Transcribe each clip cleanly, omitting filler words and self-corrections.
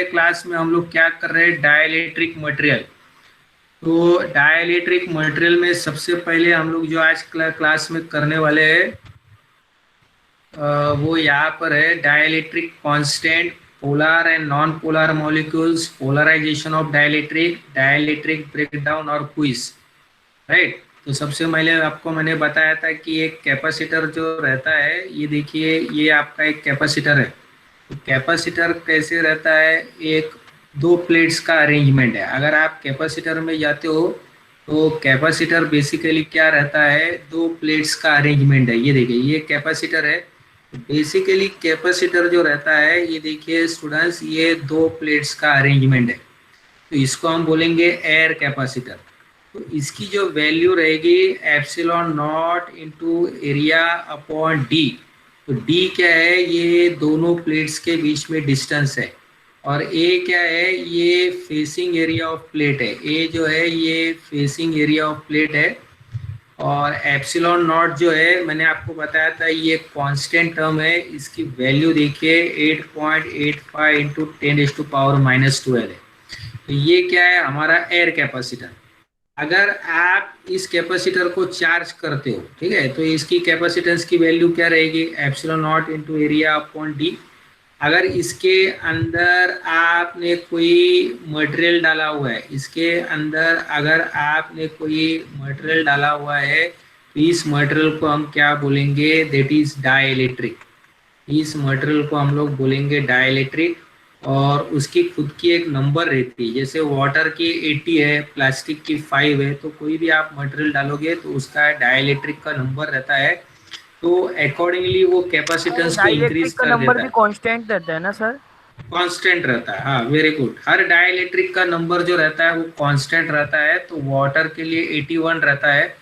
Class में हम लोग क्या कर रहे हैं, डाइलेक्ट्रिक मटेरियल। तो डाइलेक्ट्रिक मटेरियल में सबसे पहले हम लोग जो आज क्लास में करने वाले हैं वो यहाँ पर है dielectric constant, polar and non polar molecules, polarization of dielectric, dielectric breakdown और क्विज। राइट। तो सबसे पहले आपको मैंने बताया था कि एक कैपेसिटर जो रहता है, ये देखिए ये आपका एक कैपेसिटर है। तो कैपेसिटर कैसे रहता है, एक दो प्लेट्स का अरेंजमेंट है। अगर आप कैपेसिटर में जाते हो तो कैपेसिटर बेसिकली क्या रहता है, दो प्लेट्स का अरेंजमेंट है। ये देखिए ये कैपेसिटर है। बेसिकली कैपेसिटर जो रहता है, ये देखिए स्टूडेंट्स, ये दो प्लेट्स का अरेंजमेंट है। तो इसको हम बोलेंगे एयर कैपेसिटर। तो इसकी जो वैल्यू रहेगी epsilon not into area upon D. तो डी क्या है, ये दोनों प्लेट्स के बीच में डिस्टेंस है। और ए क्या है, ये फेसिंग एरिया ऑफ प्लेट है। ए जो है ये फेसिंग एरिया ऑफ प्लेट है। और एप्सिलॉन नॉट जो है मैंने आपको बताया था ये कांस्टेंट टर्म है। इसकी वैल्यू देखिए 8.85 इंटू 10⁻⁻12 है। तो ये क्या है, हमारा एयर कैपेसिटर। अगर आप इस कैपेसिटर को चार्ज करते हो, ठीक है, तो इसकी कैपेसिटेंस की वैल्यू क्या रहेगी, epsilon not into area upon D. अगर इसके अंदर आपने कोई मटेरियल डाला हुआ है, इसके अंदर अगर आपने कोई मटेरियल डाला हुआ है, तो इस मटेरियल को हम क्या बोलेंगे, दैट इज डाइलेक्ट्रिक। इस मटेरियल को हम लोग बोलेंगे डाइलेक्ट्रिक। और उसकी खुद की एक नंबर रहती है, जैसे वाटर की 80 है, प्लास्टिक की 5 है। तो कोई भी आप मटेरियल डालोगे तो उसका डाइलेक्ट्रिक का नंबर रहता है। तो अकॉर्डिंगली वो कैपेसिटेंस को इंक्रीज का कर नंबर देता भी है। कांस्टेंट रहता है ना सर? कांस्टेंट रहता है, हाँ वेरी गुड। हर डाइलेक्ट्रिक का नंबर जो रहता है वो कांस्टेंट रहता है। तो वाटर के लिए 81 रहता है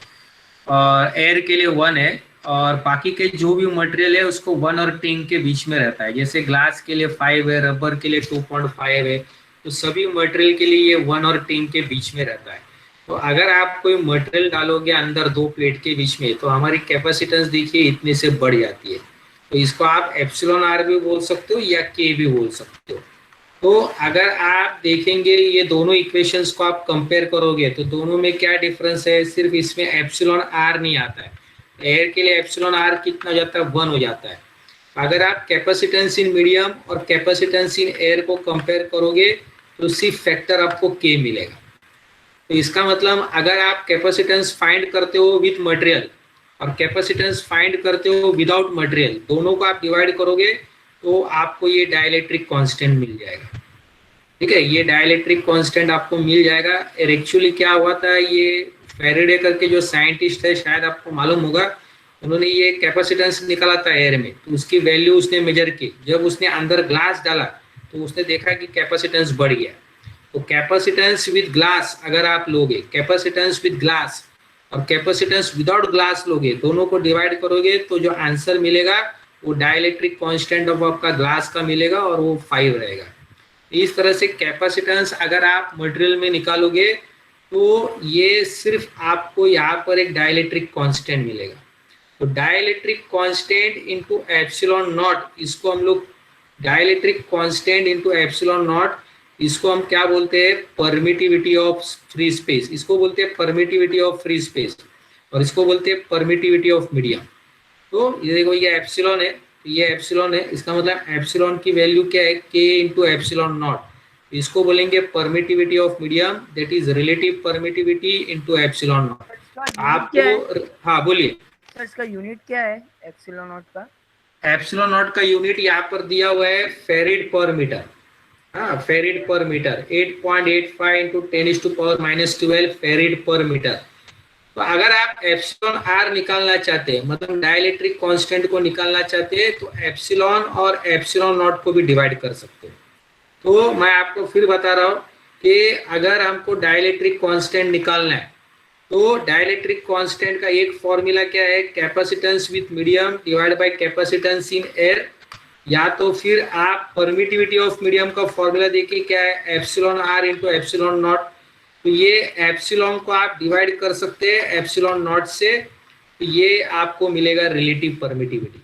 और एयर के लिए 1 है। और बाकी के जो भी मटेरियल है उसको 1 और 10 के बीच में रहता है। जैसे ग्लास के लिए 5 है, रबर के लिए 2.5 है। तो सभी मटेरियल के लिए ये 1 और 10 के बीच में रहता है। तो अगर आप कोई मटेरियल डालोगे अंदर दो प्लेट के बीच में, तो हमारी कैपेसिटेंस देखिए इतने से बढ़ जाती है। तो इसको आप एप्सिलॉन आर भी बोल सकते हो या के भी बोल सकते हो। तो अगर आप देखेंगे ये दोनों इक्वेशंस को आप कंपेयर करोगे तो दोनों में क्या डिफरेंस है, सिर्फ इसमें एप्सिलॉन आर नहीं आता है। एयर के लिए एप्सिलॉन आर कितना हो जाता है, 1 हो जाता है। अगर आप कैपेसिटेंस इन मीडियम और कैपेसिटेंस इन एयर को कंपेयर करोगे तो सिर्फ फैक्टर आपको के मिलेगा। तो इसका मतलब अगर आप कैपेसिटेंस फाइंड करते हो विथ मटेरियल और कैपेसिटेंस फाइंड करते हो विदाउट मटेरियल, दोनों को आप डिवाइड करोगे तो आपको ये डाइलेक्ट्रिक कांस्टेंट मिल जाएगा। ठीक है, ये डाइलेक्ट्रिक कांस्टेंट आपको मिल जाएगा। और एक्चुअली क्या हुआ था, ये फैराडे करके जो साइंटिस्ट है, शायद आपको मालूम होगा, उन्होंने ये कैपेसिटेंस निकाला था एयर में। तो उसकी वैल्यू उसने मेजर की। जब उसने अंदर ग्लास डाला तो उसने देखा कि कैपेसिटेंस बढ़ गया। तो कैपेसिटेंस विद ग्लास अगर आप लोगे, कैपेसिटेंस विद ग्लास और कैपेसिटेंस विदाउट ग्लास लोगे, दोनों को डिवाइड करोगे तो जो आंसर मिलेगा वो डाइलेक्ट्रिक कांस्टेंट ऑफ आपका ग्लास का मिलेगा और वो 5 रहेगा। इस तरह से कैपेसिटेंस अगर आप मटेरियल में निकालोगे तो ये सिर्फ आपको यहाँ पर एक डाइलेक्ट्रिक कांस्टेंट मिलेगा। तो dielectric constant into epsilon not, इसको हम लोग dielectric constant into epsilon not, इसको हम क्या बोलते हैं, परमिटिविटी ऑफ फ्री स्पेस। इसको बोलते हैं परमिटिविटी ऑफ फ्री स्पेस और इसको बोलते हैं परमिटिविटी ऑफ मीडियम। तो ये देखो ये एप्सिलॉन है, ये एप्सिलॉन है, इसका मतलब एप्सिलॉन की वैल्यू क्या है, के इंटू एप्सिलॉन नॉट। इसको बोलेंगे permittivity of medium, that is relative permittivity into epsilon not. आपको हाँ बोलिए सर, इसका यूनिट क्या है एप्सिलॉन नॉट का? एप्सिलॉन नॉट का यूनिट यहाँ पर दिया हुआ है फेरिड पर मीटर। हाँ, फेरिड पर मीटर 8.85 इंटू 10⁻⁻12 फेरिड पर मीटर। तो अगर आप एप्सिलॉन आर निकालना चाहते हैं, मतलब डाइलेक्ट्रिक कांस्टेंट को निकालना चाहते हैं, तो एप्सिलॉन और एप्सिलॉन नॉट को भी डिवाइड कर सकते हैं। तो मैं आपको फिर बता रहा हूँ कि अगर हमको डाइलेक्ट्रिक कांस्टेंट निकालना है तो डाइलेक्ट्रिक कांस्टेंट का एक फॉर्मूला क्या है, capacitance with medium divide by capacitance in air, या तो फिर आप परमिटिविटी ऑफ मीडियम का फॉर्मूला देखिए क्या है, epsilon R into epsilon naught. तो ये एप्सिलॉन को आप डिवाइड कर सकते हैं एप्सिलॉन नॉट से, तो ये आपको मिलेगा रिलेटिव परमिटिविटी।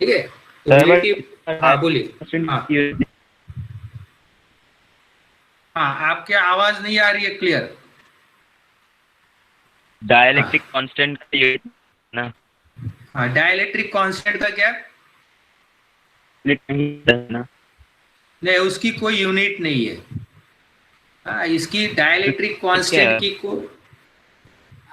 ठीक है, तो रिलेटिव, हाँ बोलिए। हाँ हाँ, आपकी आवाज नहीं आ रही है क्लियर। डाइलेक्ट्रिक कांस्टेंट का यूनिट ना, हाँ, डाइलेक्ट्रिक कांस्टेंट का क्या? यूनिट नहीं है ना। नहीं, उसकी कोई यूनिट नहीं है। हाँ, इसकी डाइलेक्ट्रिक तो क्या कांस्टेंट है? की को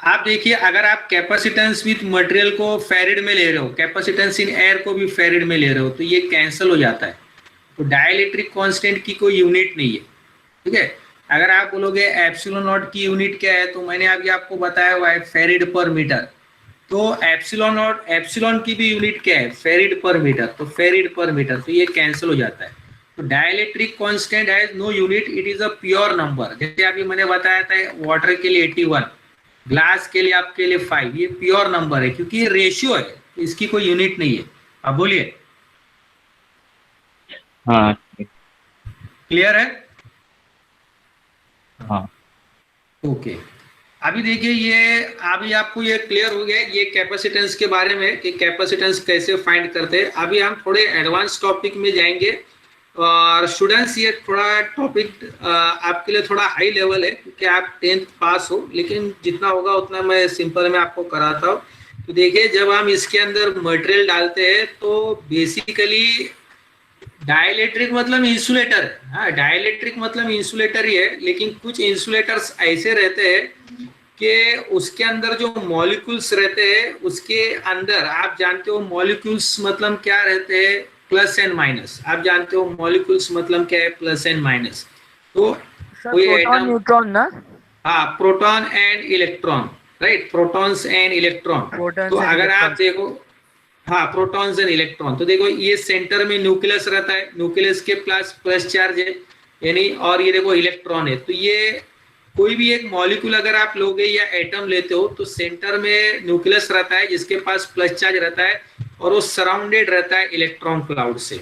आप देखिए, अगर आप कैपेसिटेंस विथ मटेरियल को फेरिड में ले रहे हो, कैपेसिटेंस इन एयर को भी फेरिड में ले रहे हो, तो ये कैंसिल हो जाता है। तो डाइलेक्ट्रिक कांस्टेंट की कोई यूनिट नहीं है, ठीक है। अगर आप बोलोगे एप्सिलॉन नॉट की यूनिट क्या है, तो मैंने अभी आपको बताया हुआ है फेरिड पर मीटर। तो एप्सिलॉन नॉट, एप्सिलॉन की भी यूनिट क्या है, फेरिड पर मीटर, तो फेरिड पर मीटर, तो ये कैंसिल हो जाता है। तो dielectric constant has no unit, it is a pure number. जैसे अभी मैंने बताया था वाटर के लिए 81, ग्लास के लिए आपके लिए 5, ये प्योर नंबर है क्योंकि ये रेशियो है, इसकी कोई यूनिट नहीं है। अब बोलिए, हाँ क्लियर है? हाँ ओके। अभी देखिए, ये अभी आपको ये क्लियर हो गया ये कैपेसिटेंस के बारे में कि कैपेसिटेंस कैसे फाइंड करते हैं। अभी हम थोड़े एडवांस टॉपिक में जाएंगे। और स्टूडेंट्स, ये थोड़ा टॉपिक आपके लिए थोड़ा हाई लेवल है क्योंकि आप 10th पास हो, लेकिन जितना होगा उतना मैं सिंपल में आपको कराता हूँ। तो देखिए, जब हम इसके अंदर मटेरियल डालते हैं तो बेसिकली डाइलेक्ट्रिक मतलब इंसुलेटर है। हाँ, डाइलेक्ट्रिक मतलब इंसुलेटर ही है, लेकिन कुछ इंसुलेटर्स ऐसे रहते हैं कि उसके अंदर जो मॉलिक्यूल्स रहते हैं, उसके अंदर आप जानते हो मॉलिक्यूल्स मतलब क्या रहते हैं, प्लस एंड माइनस। आप जानते हो मॉलिक्यूल्स मतलब क्या है, प्लस एंड माइनस। तो सर कोई प्रोटॉन एटम, न्यूट्रॉन ना। हाँ, proton and electron, right, protons and electron. तो प्रोटॉन्स एंड अगर आप इलेक्ट्रॉन्स। देखो, हाँ, प्रोटॉन्स एंड इलेक्ट्रॉन, तो देखो ये सेंटर में न्यूक्लियस रहता है, न्यूक्लियस के प्लस प्लस चार्ज है यानी, और ये देखो इलेक्ट्रॉन है। तो ये कोई भी एक मॉलिक्यूल अगर आप लोगे या एटम लेते हो, तो सेंटर में न्यूक्लियस रहता है जिसके पास प्लस चार्ज रहता है, और वो सराउंडेड रहता है इलेक्ट्रॉन क्लाउड से।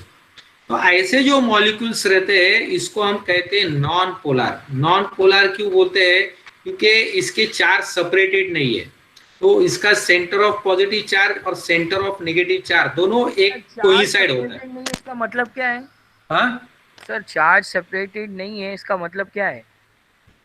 तो ऐसे जो मॉलिक्यूल्स रहते हैं इसको हम कहते हैं नॉन पोलर। नॉन पोलर क्यों बोलते हैं, क्योंकि इसके चार्ज सेपरेटेड नहीं है। तो इसका सेंटर ऑफ पॉजिटिव चार्ज और सेंटर ऑफ नेगेटिव चार्ज दोनों एक चार्ज कोइंसाइड होता है। सेपरेटेड नहीं है इसका मतलब क्या है? हाँ, सर चार्ज सेपरेटेड नहीं है इसका मतलब क्या है?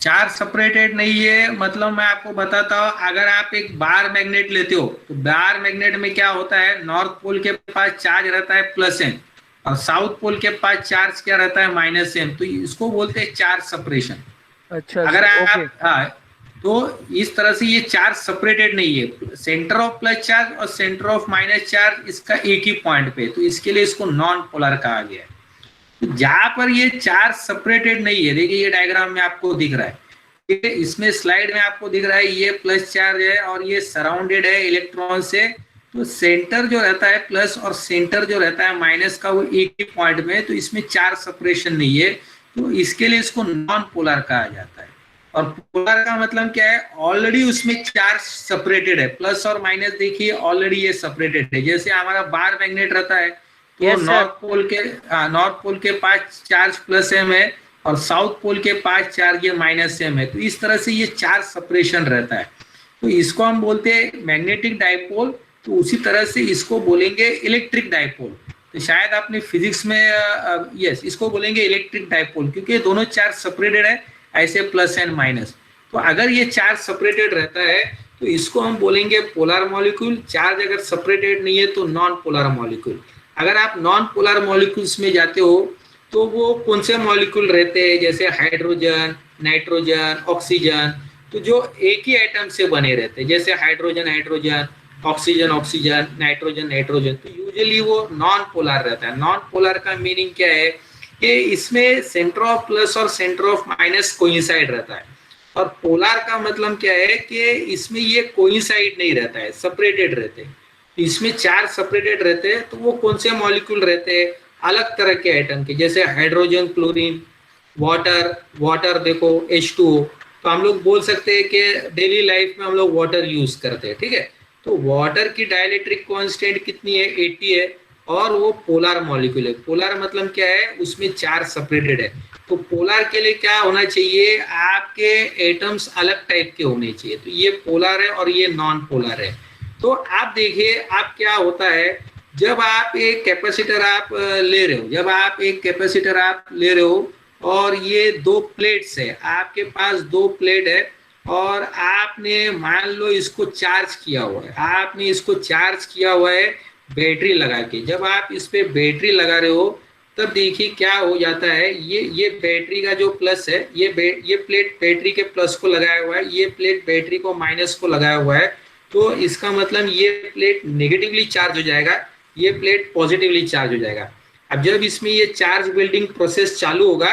चार्ज सेपरेटेड नहीं है मतलब मैं आपको बताता हूँ। अगर आप एक बार मैग्नेट लेते हो, तो बार मैग्नेट में क्या होता है, नॉर्थ पोल के पास चार्ज रहता है प्लस एन, और साउथ पोल के पास चार्ज क्या रहता है, माइनस एन। तो इसको बोलते हैं चार्ज सेपरेशन। अच्छा अगर सर, ओके। आप, हाँ, तो इस तरह से ये चार्ज सेपरेटेड नहीं है। सेंटर ऑफ प्लस चार्ज और सेंटर ऑफ माइनस चार्ज इसका एक ही पॉइंट पे, तो इसके लिए इसको नॉन पोलर कहा गया है। तो जहां पर ये चार्ज सेपरेटेड नहीं है, देखिए ये डायग्राम में आपको दिख रहा है, इसमें स्लाइड में आपको दिख रहा है ये प्लस चार्ज है और ये सराउंडेड है इलेक्ट्रॉन से। तो सेंटर जो रहता है प्लस और सेंटर जो रहता है माइनस का, वो एक ही पॉइंट में, तो इसमें चार्ज सेपरेशन नहीं है। तो इसके लिए इसको नॉन पोलर कहा जाता है। और पोलर का मतलब क्या है, ऑलरेडी उसमें चार्ज सेपरेटेड है, प्लस और माइनस देखिए ऑलरेडी ये सेपरेटेड है। जैसे हमारा बार मैग्नेट रहता है, तो यस सर। नॉर्थ पोल के पास चार्ज प्लस एम है और साउथ पोल के पास चार्ज ये माइनस एम है। तो इस तरह से ये चार्ज सेपरेशन रहता है। तो इसको हम बोलते हैं मैग्नेटिक डाइपोल। तो उसी तरह से इसको बोलेंगे इलेक्ट्रिक डाइपोल। तो शायद आपने फिजिक्स में, यस, इसको बोलेंगे इलेक्ट्रिक डाइपोल क्योंकि दोनों चार्ज सेपरेटेड है, ऐसे प्लस एंड माइनस। तो अगर ये चार्ज सेपरेटेड रहता है तो इसको हम बोलेंगे पोलर मॉलिक्यूल। चार्ज अगर सेपरेटेड नहीं है तो नॉन पोलर मॉलिक्यूल। अगर आप नॉन पोलर मॉलिक्यूल्स में जाते हो तो वो कौन से मॉलिक्यूल रहते हैं, जैसे हाइड्रोजन, नाइट्रोजन, ऑक्सीजन, तो जो एक ही एटम से बने रहते हैं, जैसे hydrogen hydrogen, oxygen oxygen, nitrogen nitrogen. तो यूजुअली वो नॉन पोलर रहता है। नॉन पोलर का मीनिंग क्या है कि इसमें सेंटर ऑफ प्लस और सेंटर ऑफ माइनस कोइंसाइड रहता है। और पोलर का मतलब क्या है कि इसमें ये कोइंसाइड नहीं रहता है, सेपरेटेड रहते हैं। इसमें चार्ज सेपरेटेड रहते हैं। तो वो कौन से मॉलिक्यूल रहते हैं, अलग तरह के एटम के, जैसे हाइड्रोजन, क्लोरीन, वाटर, वाटर देखो H2O। तो हम लोग बोल सकते हैं कि डेली लाइफ में हम लोग वाटर यूज करते हैं, ठीक है। तो वाटर की डाइलेक्ट्रिक कांस्टेंट कितनी है, 80 है, और वो पोलर मॉलिक्यूल है। पोलर मतलब क्या है, उसमें चार्ज सेपरेटेड है। तो पोलर के लिए क्या होना चाहिए, आपके एटम्स अलग टाइप के होने चाहिए। तो ये पोलर है और ये नॉन पोलर है। तो आप देखिए आप क्या होता है, जब आप एक कैपेसिटर आप ले रहे हो, जब आप एक कैपेसिटर आप ले रहे हो, और ये दो प्लेट्स है, आपके पास दो प्लेट है और आपने मान लो इसको चार्ज किया हुआ है, आपने इसको चार्ज किया हुआ है बैटरी लगा के। जब आप इस पे बैटरी लगा रहे हो तब देखिए क्या हो जाता है, ये बैटरी का जो प्लस है, ये प्लेट बैटरी के प्लस को लगाया हुआ है, ये प्लेट बैटरी को माइनस को लगाया हुआ है। तो इसका मतलब ये प्लेट नेगेटिवली चार्ज हो जाएगा, ये प्लेट पॉजिटिवली चार्ज हो जाएगा। अब जब इसमें ये चार्ज बिल्डिंग प्रोसेस चालू होगा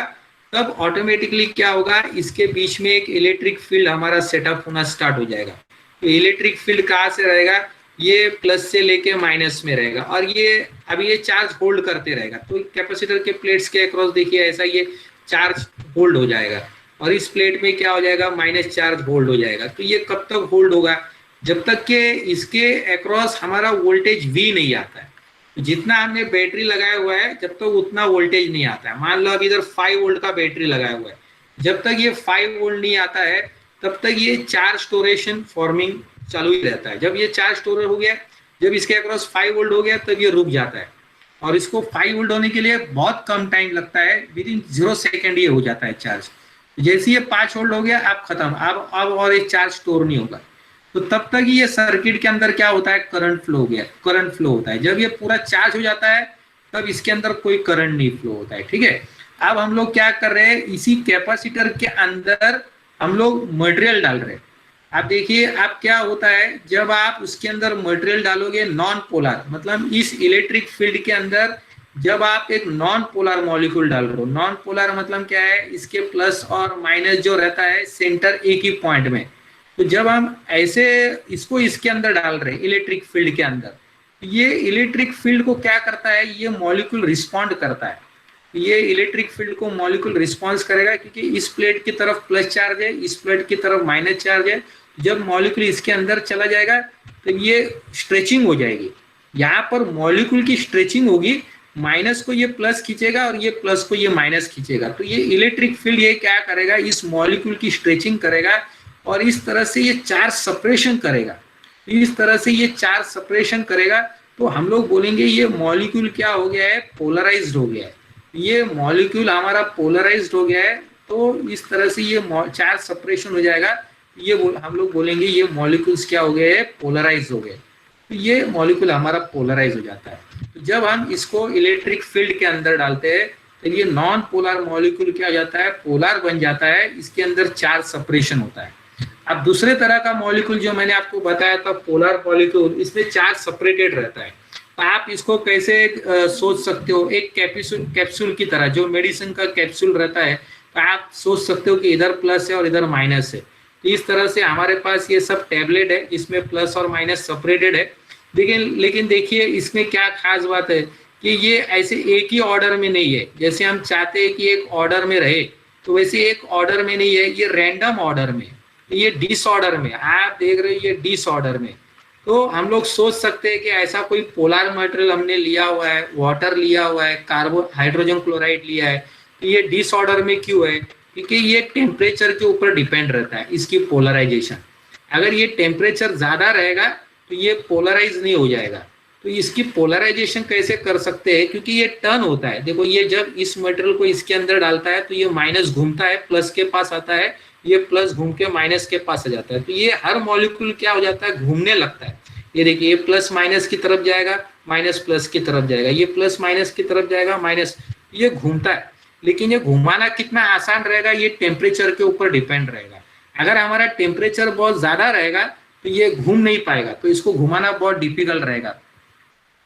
तब ऑटोमेटिकली क्या होगा, इसके बीच में एक इलेक्ट्रिक फील्ड हमारा सेटअप होना स्टार्ट हो जाएगा। तो इलेक्ट्रिक फील्ड कहाँ से रहेगा, ये प्लस से लेके माइनस में रहेगा और ये अभी ये चार्ज होल्ड करते रहेगा। तो कैपेसिटर के प्लेट्स के अक्रॉस देखिए ऐसा ये चार्ज होल्ड हो जाएगा और इस प्लेट में क्या हो जाएगा, माइनस चार्ज होल्ड हो जाएगा। तो ये कब तक होल्ड होगा, जब तक कि इसके अक्रॉस हमारा वोल्टेज V नहीं आता है। जितना हमने बैटरी लगाया हुआ है जब तक उतना वोल्टेज नहीं आता है। मान लो अब इधर 5 वोल्ट का बैटरी लगाया हुआ है, जब तक ये 5 वोल्ट नहीं आता है तब तक ये चार्ज स्टोरेशन फॉर्मिंग चालू ही रहता है। जब ये चार्ज स्टोर हो गया, जब इसके अक्रॉस 5 वोल्ट हो गया तब ये रुक जाता है और इसको 5 वोल्ट होने के लिए बहुत कम टाइम लगता है, विद इन 0 सेकेंड ये हो जाता है चार्ज। जैसे ये 5 वोल्ट हो गया अब खत्म, अब और एक चार्ज स्टोर नहीं होगा। तो तब तक ये सर्किट के अंदर क्या होता है, करंट फ्लो हो गया, करंट फ्लो होता है। जब ये पूरा चार्ज हो जाता है तब इसके अंदर कोई करंट नहीं फ्लो होता है, ठीक है। अब हम लोग क्या कर रहे हैं, इसी कैपेसिटर के अंदर हम लोग मटेरियल डाल रहे हैं। आप देखिए अब क्या होता है, जब आप उसके अंदर मटेरियल डालोगे नॉन पोलर, मतलब इस इलेक्ट्रिक फील्ड के अंदर जब आप एक नॉन पोलर मॉलिक्यूल डाल रहे हो, नॉन पोलर मतलब क्या है, इसके प्लस और माइनस जो रहता है सेंटर एक ही पॉइंट में। तो जब हम ऐसे इसको इसके अंदर डाल रहे हैं इलेक्ट्रिक फील्ड के अंदर, ये इलेक्ट्रिक फील्ड को क्या करता है, ये मॉलिक्यूल रिस्पॉन्ड करता है। ये इलेक्ट्रिक फील्ड को मॉलिक्यूल रिस्पॉन्स करेगा क्योंकि इस प्लेट की तरफ प्लस चार्ज है, इस प्लेट की तरफ माइनस चार्ज है। जब मॉलिक्यूल इसके अंदर चला जाएगा तो ये स्ट्रेचिंग हो जाएगी, यहाँ पर मॉलिक्यूल की स्ट्रेचिंग होगी, माइनस को ये प्लस खींचेगा और ये प्लस को ये माइनस खींचेगा। तो ये इलेक्ट्रिक फील्ड ये क्या करेगा, इस मॉलिक्यूल की स्ट्रेचिंग करेगा और इस तरह से ये चार्ज सेपरेशन करेगा, इस तरह से ये चार्ज सेपरेशन करेगा। तो हम लोग बोलेंगे ये मॉलिक्यूल क्या हो गया है, पोलराइज्ड हो गया है। ये मॉलिक्यूल हमारा पोलराइज्ड हो गया है, तो इस तरह से ये चार्ज सेपरेशन हो जाएगा। ये हम लोग बोलेंगे ये मॉलिक्यूल्स क्या हो गए, पोलराइज हो गए। तो ये मॉलिक्यूल हमारा पोलराइज हो जाता है। तो जब हम इसको इलेक्ट्रिक फील्ड के अंदर डालते हैं तो ये नॉन पोलर मॉलिक्यूल क्या हो जाता है, पोलर बन जाता है, इसके अंदर चार्ज सेपरेशन होता है। अब दूसरे तरह का मॉलिक्यूल जो मैंने आपको बताया था पोलर मॉलिक्यूल, इसमें चार्ज सेपरेटेड रहता है। तो आप इसको कैसे सोच सकते हो, एक कैप्सूल की तरह, जो मेडिसिन का कैप्सूल रहता है, तो आप सोच सकते हो कि इधर प्लस है और इधर माइनस है। तो इस तरह से हमारे पास ये सब टैबलेट है, इसमें प्लस और माइनस सेपरेटेड है। लेकिन देखिए इसमें क्या खास बात है कि ये ऐसे एक ही ऑर्डर में नहीं है। जैसे हम चाहते हैं कि एक ऑर्डर में रहे, तो वैसे एक ऑर्डर में नहीं है, ये रैंडम ऑर्डर में, ये डिसऑर्डर में। आप देख रहे हो ये डिसऑर्डर में। तो हम लोग सोच सकते हैं कि ऐसा कोई पोलर मटेरियल हमने लिया हुआ है, वाटर लिया हुआ है, हाइड्रोजन क्लोराइड लिया है, तो ये डिसऑर्डर में क्यों है, क्योंकि ये टेम्परेचर के ऊपर डिपेंड रहता है इसकी पोलराइजेशन। अगर ये टेम्परेचर ज्यादा रहेगा तो ये पोलराइज नहीं हो जाएगा। तो इसकी पोलराइजेशन कैसे कर सकते हैं, क्योंकि ये टर्न होता है। देखो ये जब इस मटेरियल को इसके अंदर डालता है तो ये माइनस घूमता है, प्लस के पास आता है, ये प्लस घूम के माइनस के पास आ जाता है। तो ये हर मॉलिक्यूल क्या हो जाता है, घूमने लगता है। ये देखिए ये प्लस माइनस की तरफ जाएगा, माइनस प्लस की तरफ जाएगा, ये प्लस माइनस की तरफ जाएगा, माइनस, ये घूमता है। लेकिन ये घुमाना कितना आसान रहेगा, ये टेम्परेचर के ऊपर डिपेंड रहेगा। अगर हमारा टेम्परेचर बहुत ज्यादा रहेगा तो ये घूम नहीं पाएगा, तो इसको घुमाना बहुत डिफिकल्ट रहेगा।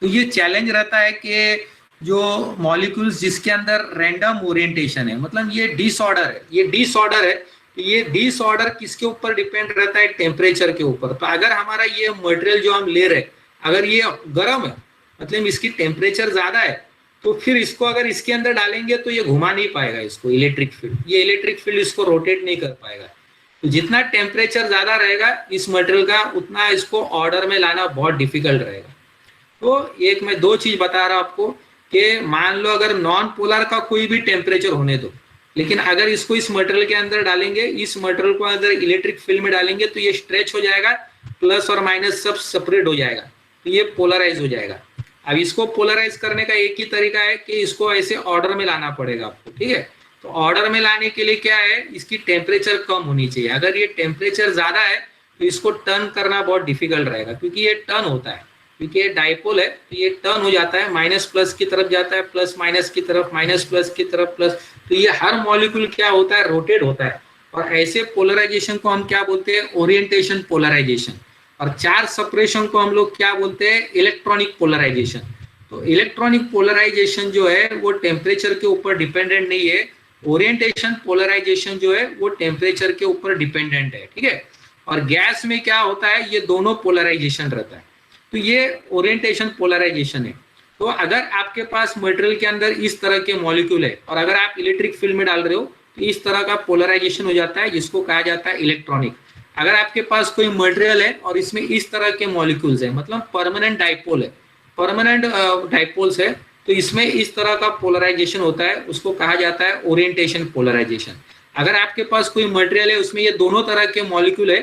तो ये चैलेंज रहता है कि जो मॉलिक्यूल्स जिसके अंदर रैंडम ओरिएंटेशन है, मतलब ये डिसऑर्डर है, ये डिसऑर्डर है, ये डिसऑर्डर किसके ऊपर डिपेंड रहता है, टेम्परेचर के ऊपर। तो अगर हमारा ये मटेरियल जो हम ले रहे हैं अगर ये गर्म है, मतलब इसकी टेम्परेचर ज्यादा है, तो फिर इसको अगर इसके अंदर डालेंगे तो ये घुमा नहीं पाएगा इसको इलेक्ट्रिक फील्ड, ये इलेक्ट्रिक फील्ड इसको रोटेट नहीं कर पाएगा। तो जितना टेम्परेचर ज्यादा रहेगा इस मटेरियल का, उतना इसको ऑर्डर में लाना बहुत डिफिकल्ट रहेगा। तो एक मैं दो चीज बता रहा हूं आपको कि मान लो अगर नॉन पोलर का कोई भी टेम्परेचर होने दो, लेकिन अगर इसको इस मटेरियल के अंदर डालेंगे, इस मटेरियल को अंदर इलेक्ट्रिक फील्ड में डालेंगे तो ये स्ट्रेच हो जाएगा, प्लस और माइनस सब सेपरेट हो जाएगा, तो ये पोलराइज हो जाएगा। अब इसको पोलराइज करने का एक ही तरीका है कि इसको ऐसे ऑर्डर में लाना पड़ेगा आपको, ठीक है। तो ऑर्डर में लाने के लिए क्या है, इसकी टेम्परेचर कम होनी चाहिए। अगर ये टेम्परेचर ज्यादा है तो इसको टर्न करना बहुत डिफिकल्ट रहेगा, क्योंकि ये टर्न होता है, क्योंकि ये डाइपोल है तो ये टर्न हो जाता है, माइनस प्लस की तरफ जाता है, प्लस माइनस की तरफ, माइनस प्लस की तरफ, प्लस। तो ये हर मॉलिक्यूल क्या होता है, रोटेट होता है। और ऐसे पोलराइजेशन को हम क्या बोलते हैं, ओरिएंटेशन पोलराइजेशन। और चार्ज सेपरेशन को हम लोग क्या बोलते हैं, इलेक्ट्रॉनिक पोलराइजेशन। तो इलेक्ट्रॉनिक पोलराइजेशन जो है वो टेम्परेचर के ऊपर डिपेंडेंट नहीं है, ओरिएंटेशन पोलराइजेशन जो है वो टेम्परेचर के ऊपर डिपेंडेंट है, ठीक है। और गैस में क्या होता है, ये दोनों पोलराइजेशन रहता है। तो ये ओरिएंटेशन पोलराइजेशन है। तो अगर आपके पास मटेरियल के अंदर इस तरह के मॉलिक्यूल है और अगर आप इलेक्ट्रिक फील्ड में डाल रहे हो तो इस तरह का पोलराइजेशन हो जाता है, जिसको कहा जाता है इलेक्ट्रॉनिक। अगर आपके पास कोई मटेरियल है और इसमें इस तरह के मॉलिक्यूल्स है, मतलब परमानेंट डाइपोल है, परमानेंट डाइपोल्स है, तो इसमें इस तरह का पोलराइजेशन होता है, उसको कहा जाता है ओरिएंटेशन पोलराइजेशन। अगर आपके पास कोई मटेरियल है उसमें ये दोनों तरह के मॉलिक्यूल है,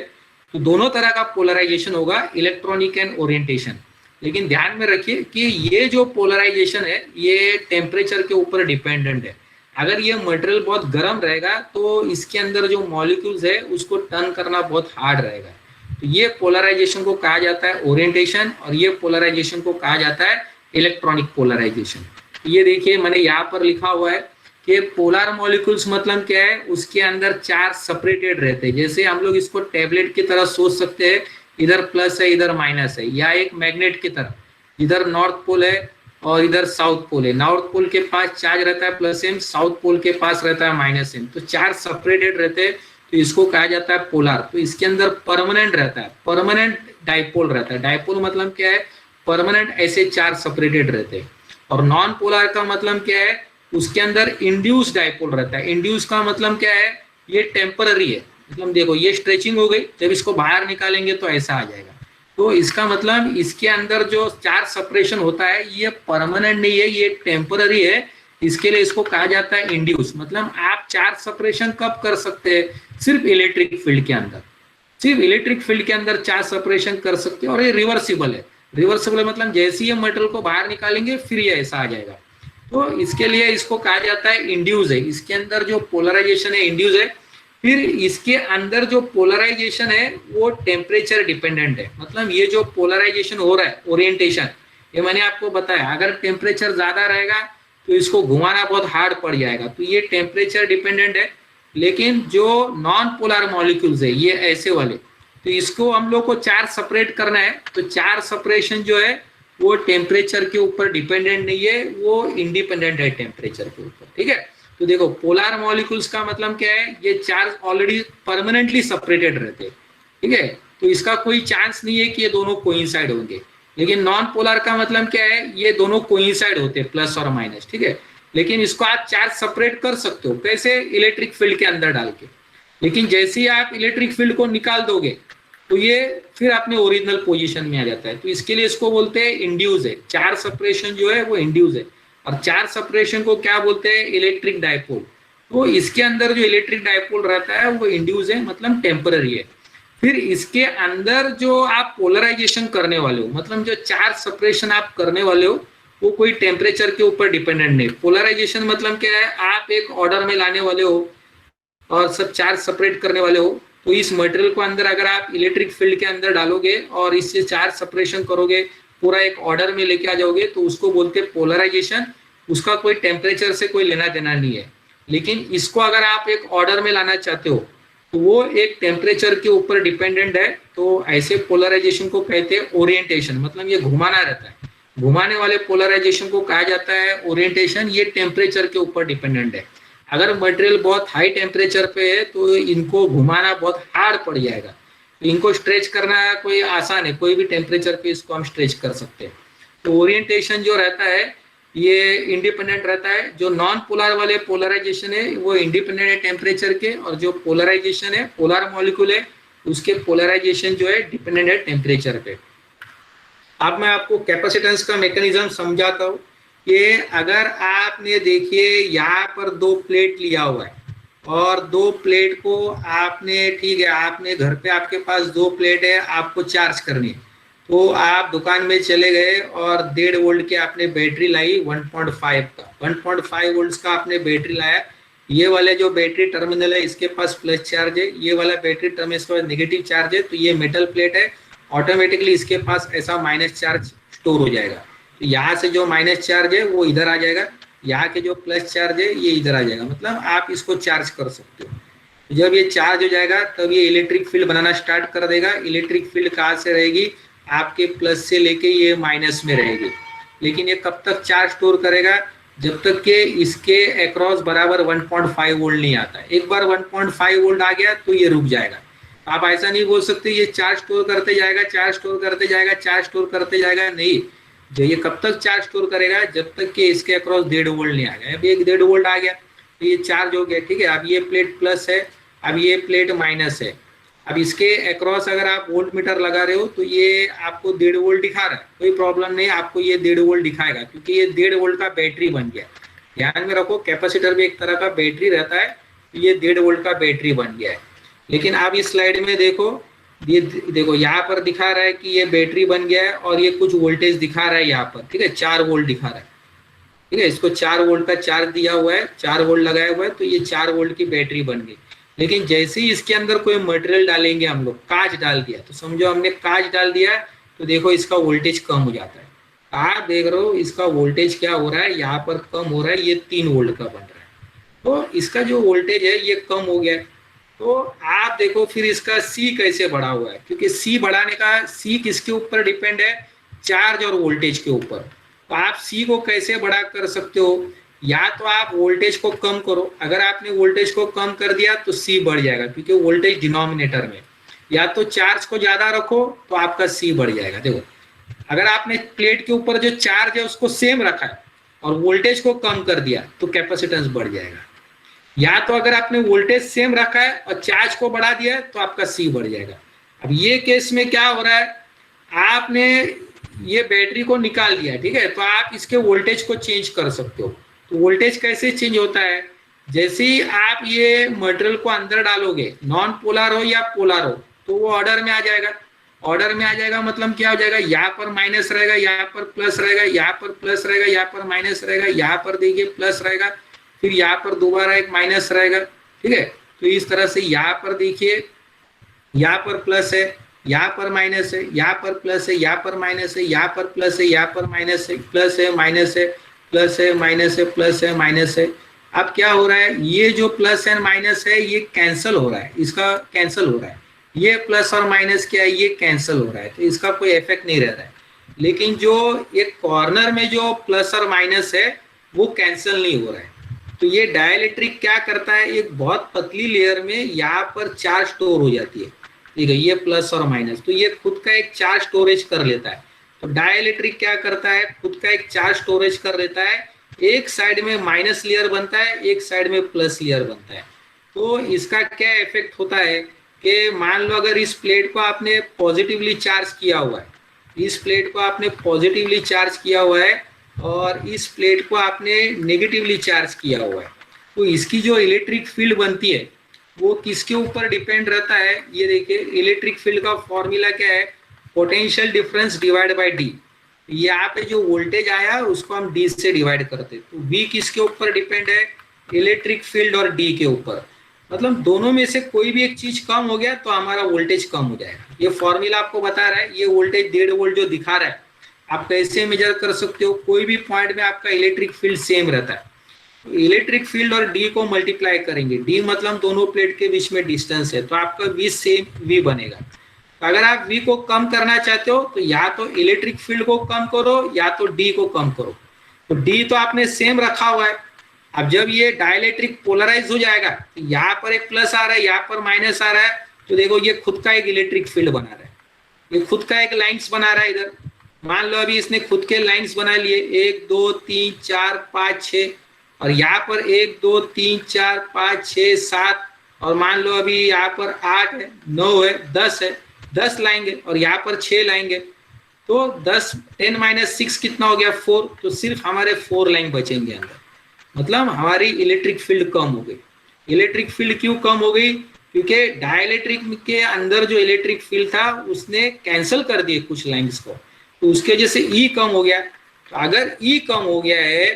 तो दोनों तरह का पोलराइजेशन होगा, इलेक्ट्रॉनिक एंड ओरिएंटेशन। लेकिन ध्यान में रखिए कि ये जो पोलराइजेशन है ये टेम्परेचर के ऊपर डिपेंडेंट है। अगर ये मटेरियल बहुत गर्म रहेगा तो इसके अंदर जो मॉलिक्यूल्स है उसको टर्न करना बहुत हार्ड रहेगा। तो ये पोलराइजेशन को कहा जाता है ओरिएंटेशन और ये पोलराइजेशन को कहा जाता है इलेक्ट्रॉनिक पोलराइजेशन। ये देखिए मैंने यहाँ पर लिखा हुआ है कि पोलर मॉलिक्यूल्स मतलब क्या है, उसके अंदर चार्ज सेपरेटेड रहते हैं। जैसे हम लोग इसको टैबलेट की तरह सोच सकते हैं, इधर प्लस है इधर माइनस है, या एक मैग्नेट की तरह, इधर नॉर्थ पोल है और इधर साउथ पोल है। नॉर्थ पोल के पास चार्ज रहता है प्लस एम, साउथ पोल के पास रहता है माइनस एम। तो चार्ज सेपरेटेड रहते हैं तो इसको कहा जाता है पोलर। तो इसके अंदर परमानेंट रहता है, परमानेंट डाइपोल रहता है। डाइपोल मतलब क्या है, परमानेंट ऐसे चार्ज सेपरेटेड रहते हैं। और नॉन पोलर का मतलब क्या है, उसके अंदर इंड्यूस डाइपोल रहता है। इंड्यूस का मतलब क्या है, ये टेम्पररी है। मतलब देखो ये स्ट्रेचिंग हो गई, जब इसको बाहर निकालेंगे तो ऐसा आ जाएगा। तो इसका मतलब इसके अंदर जो चार्ज सेपरेशन होता है ये परमानेंट नहीं है, ये टेम्पररी है। इसके लिए इसको कहा जाता है इंड्यूस। मतलब आप चार्ज सेपरेशन कब कर सकते हैं, सिर्फ इलेक्ट्रिक फील्ड के अंदर, सिर्फ इलेक्ट्रिक फील्ड के अंदर चार्ज सेपरेशन कर सकते हैं। और ये रिवर्सिबल है। रिवर्सिबल मतलब जैसे ही मटेरियल को बाहर निकालेंगे फिर ये ऐसा आ जाएगा। तो इसके लिए इसको कहा जाता है इंड्यूस है। इसके अंदर जो पोलराइजेशन है इंड्यूस है। फिर इसके अंदर जो पोलराइजेशन है वो टेम्परेचर डिपेंडेंट है। मतलब ये जो पोलराइजेशन हो रहा है ओरिएंटेशन, ये मैंने आपको बताया, अगर टेम्परेचर ज्यादा रहेगा तो इसको घुमाना बहुत हार्ड पड़ जाएगा। तो ये टेम्परेचर डिपेंडेंट है। लेकिन जो नॉन पोलर मॉलिक्यूल्स है ये ऐसे वाले, तो इसको हम लोग को चार्ज सेपरेट करना है। तो चार्ज सेपरेशन जो है वो टेम्परेचर के ऊपर डिपेंडेंट नहीं है, वो इंडिपेंडेंट है टेम्परेचर के ऊपर, ठीक है। तो देखो पोलर मॉलिक्यूल्स का मतलब क्या है, ये चार्ज ऑलरेडी परमानेंटली सेपरेटेड रहते हैं, ठीक है। तो इसका कोई चांस नहीं है कि ये दोनों कोइंसाइड होंगे। लेकिन नॉन पोलर का मतलब क्या है, ये दोनों कोइंसाइड होते हैं, प्लस और माइनस, ठीक है। लेकिन इसको आप चार्ज सेपरेट कर सकते हो, कैसे, इलेक्ट्रिक फील्ड के अंदर डाल के। लेकिन जैसे ही आप इलेक्ट्रिक फील्ड को निकाल दोगे तो ये फिर अपने ओरिजिनल पोजीशन में आ जाता है। तो इसके लिए इसको बोलते हैं इंड्यूस है। चार्ज सेपरेशन जो है वो इंड्यूस है। और चार्ज सेपरेशन को क्या बोलते हैं, इलेक्ट्रिक डाइपोल। तो इसके अंदर जो इलेक्ट्रिक डाइपोल रहता है वो इंड्यूस है, मतलब टेम्पररी है। फिर इसके अंदर जो आप पोलराइजेशन करने वाले हो, मतलब जो चार्ज सेपरेशन आप करने वाले हो, वो कोई टेम्परेचर के ऊपर डिपेंडेंट नहीं। पोलराइजेशन मतलब क्या है, आप एक ऑर्डर में लाने वाले हो और सब चार्ज सेपरेट करने वाले हो। तो इस मटेरियल को अंदर अगर आप इलेक्ट्रिक फील्ड के अंदर डालोगे और इससे चार्ज सेपरेशन करोगे, पूरा एक ऑर्डर में लेके आ जाओगे, तो उसको बोलते हैं पोलराइजेशन। उसका कोई टेम्परेचर से कोई लेना देना नहीं है। लेकिन इसको अगर आप एक ऑर्डर में लाना चाहते हो तो वो एक टेम्परेचर के ऊपर डिपेंडेंट है। तो ऐसे पोलराइजेशन को कहते हैं ओरिएंटेशन। मतलब ये घुमाना रहता है, घुमाने वाले पोलराइजेशन को कहा जाता है ओरिएंटेशन। ये टेम्परेचर के ऊपर डिपेंडेंट है। अगर मटेरियल बहुत हाई टेम्परेचर पे है तो इनको घुमाना बहुत हार्ड पड़ जाएगा। तो इनको स्ट्रेच करना कोई आसान है, कोई भी टेम्परेचर पे इसको हम स्ट्रेच कर सकते हैं। तो ओरिएंटेशन जो रहता है ये इंडिपेंडेंट रहता है। जो नॉन पोलर वाले पोलराइजेशन है वो इंडिपेंडेंट है टेम्परेचर के, और जो पोलराइजेशन है, पोलर मॉलिक्यूल है, उसके पोलराइजेशन जो है डिपेंडेंट है टेम्परेचर पे। अब मैं आपको कैपेसिटेंस का मैकेनिज्म समझाता हूँ। कि अगर आपने देखिए यहाँ पर दो प्लेट लिया हुआ है और दो प्लेट को आपने, ठीक है, आपने घर पे आपके पास दो प्लेट है, आपको चार्ज करनी है। तो आप दुकान में चले गए और 1.5 वोल्ट की आपने बैटरी लाई 1.5 का, 1.5 वोल्ट का आपने बैटरी लाया। ये वाले जो बैटरी टर्मिनल है इसके पास प्लस चार्ज है, ये वाला बैटरी टर्मिनल इसके पास नेगेटिव चार्ज है, तो ये मेटल प्लेट है, ऑटोमेटिकली इसके पास ऐसा माइनस चार्ज स्टोर हो जाएगा। तो यहाँ से जो माइनस चार्ज है वो इधर आ जाएगा, यहाँ के जो प्लस चार्ज है ये इधर आ जाएगा, मतलब आप इसको चार्ज कर सकते हो। जब ये चार्ज हो जाएगा तब ये इलेक्ट्रिक फील्ड बनाना स्टार्ट कर देगा। इलेक्ट्रिक फील्ड कहाँ से रहेगी, आपके प्लस से लेके ये माइनस में रहेगी। लेकिन ये कब तक चार्ज स्टोर करेगा, जब तक कि इसके अक्रॉस बराबर 1.5 वोल्ट नहीं आता। एक बार 1.5 वोल्ट आ गया तो ये रुक जाएगा। आप ऐसा नहीं बोल सकते ये चार्ज स्टोर करते जाएगा, चार्ज स्टोर करते जाएगा, चार्ज स्टोर करते जाएगा, नहीं। जो ये कब तक चार्ज स्टोर करेगा, जब तक कि इसके अक्रॉस 1.5 वोल्ट नहीं आ गया। अभी एक 1.5 वोल्ट आ गया तो ये चार्ज हो गया, ठीक है। अब ये प्लेट प्लस है, अब ये प्लेट माइनस है। अब इसके अक्रॉस अगर आप वोल्ट मीटर लगा रहे हो तो ये आपको 1.5 वोल्ट दिखा रहा है, कोई प्रॉब्लम नहीं, आपको ये 1.5 वोल्ट दिखाएगा क्योंकि ये 1.5 वोल्ट का बैटरी बन गया। ध्यान में रखो, कैपेसिटर भी एक तरह का बैटरी रहता है, तो ये 1.5 वोल्ट का बैटरी बन गया है। लेकिन आप इस स्लाइड में देखो, ये देखो यहाँ पर दिखा रहा है कि ये बैटरी बन गया है और ये कुछ वोल्टेज दिखा रहा है यहाँ पर, ठीक है, 4 वोल्ट दिखा रहा है, ठीक है। इसको 4 वोल्ट का चार्ज दिया हुआ है, 4 वोल्ट लगाया हुआ है, तो ये 4 वोल्ट की बैटरी बन गई। लेकिन जैसे ही इसके अंदर कोई मटेरियल डालेंगे, हम लोग कांच डाल दिया, तो समझो हमने कांच डाल दिया, तो देखो इसका वोल्टेज कम हो जाता है। आप देख रहे हो इसका वोल्टेज क्या हो रहा है, यहाँ पर कम हो रहा है, ये 3 वोल्ट का बन रहा है, तो इसका जो वोल्टेज है ये कम हो गया है। तो आप देखो फिर इसका C कैसे बढ़ा हुआ है, क्योंकि C बढ़ाने का, C किसके ऊपर डिपेंड है, चार्ज और वोल्टेज के ऊपर। तो आप C को कैसे बड़ा कर सकते हो, या तो आप वोल्टेज को कम करो, अगर आपने वोल्टेज को कम कर दिया तो C बढ़ जाएगा क्योंकि वोल्टेज डिनोमिनेटर में, या तो चार्ज को ज्यादा रखो तो आपका C बढ़ जाएगा। देखो अगर आपने प्लेट के ऊपर जो चार्ज है उसको सेम रखा है और वोल्टेज को कम कर दिया तो कैपेसिटेंस बढ़ जाएगा, या तो अगर आपने वोल्टेज सेम रखा है और चार्ज को बढ़ा दिया है तो आपका C बढ़ जाएगा। अब ये केस में क्या हो रहा है, आपने ये बैटरी को निकाल दिया, ठीक है, तो आप इसके वोल्टेज को चेंज कर सकते हो। तो वोल्टेज कैसे चेंज होता है, जैसे ही आप ये मटेरियल को अंदर डालोगे, नॉन पोलर हो या पोलर हो, तो वो ऑर्डर में आ जाएगा। ऑर्डर में आ जाएगा मतलब क्या हो जाएगा, यहाँ पर माइनस रहेगा, यहाँ पर प्लस रहेगा, यहाँ पर प्लस रहेगा, यहाँ पर माइनस रहेगा, यहाँ पर देखिए प्लस रहेगा, फिर यहाँ पर दोबारा एक माइनस रहेगा, ठीक है। तो इस तरह से यहाँ पर देखिए, यहाँ पर प्लस है, यहाँ पर माइनस है, यहाँ पर प्लस है, यहाँ पर माइनस है, यहाँ पर प्लस है, यहाँ पर माइनस है, प्लस है, माइनस है, प्लस है, माइनस है, प्लस है, माइनस है। अब क्या हो रहा है, ये जो प्लस एंड माइनस है ये कैंसिल हो रहा है, इसका कैंसिल हो रहा है। ये प्लस और माइनस क्या है, ये कैंसिल हो रहा है, तो इसका कोई इफेक्ट नहीं रह रहा है। लेकिन जो एक कॉर्नर में जो प्लस और माइनस है वो कैंसिल नहीं हो रहा है। तो ये डाइलेक्ट्रिक क्या करता है, एक बहुत पतली लेयर में यहाँ पर चार्ज स्टोर हो जाती है, ठीक है, ये प्लस और माइनस, तो ये खुद का एक चार्ज स्टोरेज कर लेता है। तो डाइलेक्ट्रिक क्या करता है, खुद का एक चार्ज स्टोरेज कर लेता है। एक साइड में माइनस लेयर बनता है, एक साइड में प्लस लेयर बनता है। तो इसका क्या इफेक्ट होता है कि मान लो अगर इस प्लेट को आपने पॉजिटिवली चार्ज किया हुआ है, इस प्लेट को आपने पॉजिटिवली चार्ज किया हुआ है और इस प्लेट को आपने नेगेटिवली चार्ज किया हुआ है, तो इसकी जो इलेक्ट्रिक फील्ड बनती है वो किसके ऊपर डिपेंड रहता है। ये देखिए इलेक्ट्रिक फील्ड का फॉर्मूला क्या है, potential difference divide by D. यहाँ पे जो वोल्टेज आया उसको हम डी से डिवाइड करते, तो वी किसके ऊपर डिपेंड है, इलेक्ट्रिक फील्ड और डी के ऊपर। मतलब दोनों में से कोई भी एक चीज कम हो गया तो हमारा वोल्टेज कम हो जाएगा। ये फॉर्मूला आपको बता रहा है, ये वोल्टेज 1.5 वोल्ट जो दिखा रहा है आप कैसे मेजर कर सकते हो, कोई भी पॉइंट में आपका इलेक्ट्रिक फील्ड सेम रहता है, तो इलेक्ट्रिक फील्ड और डी को मल्टीप्लाई करेंगे, डी मतलब दोनों प्लेट के बीच में डिस्टेंस है, तो आपका वी सेम वी बनेगा। तो अगर आप वी को कम करना चाहते हो तो या तो इलेक्ट्रिक फील्ड को कम करो या तो डी को कम करो। तो डी तो आपने सेम रखा हुआ है, अब जब ये डाइलेक्ट्रिक पोलराइज हो जाएगा तो यहाँ पर एक प्लस आ रहा है, यहाँ पर माइनस आ रहा है, तो देखो ये खुद का एक इलेक्ट्रिक फील्ड बना रहा है, ये खुद का एक लाइन्स बना रहा है। इधर मान लो अभी इसने खुद के लाइन्स बना लिए 1 2 3 4 5 6, और यहाँ पर 1 2 3 4 5 6 7, और मान लो अभी यहाँ पर 8 है, 9 है, 10 है, 10 लाएंगे और यहाँ पर 6 लाएंगे, तो 10 - 6 कितना हो गया 4, तो सिर्फ हमारे 4 लाइन बचेंगे अंदर, मतलब हमारी इलेक्ट्रिक फील्ड कम हो गई। इलेक्ट्रिक फील्ड क्यों कम हो गई, क्योंकि डाइलेक्ट्रिक के अंदर जो इलेक्ट्रिक फील्ड था उसने कैंसिल कर दिए कुछ लाइंस को, तो उसके वजह से ई कम हो गया। तो अगर ई कम हो गया है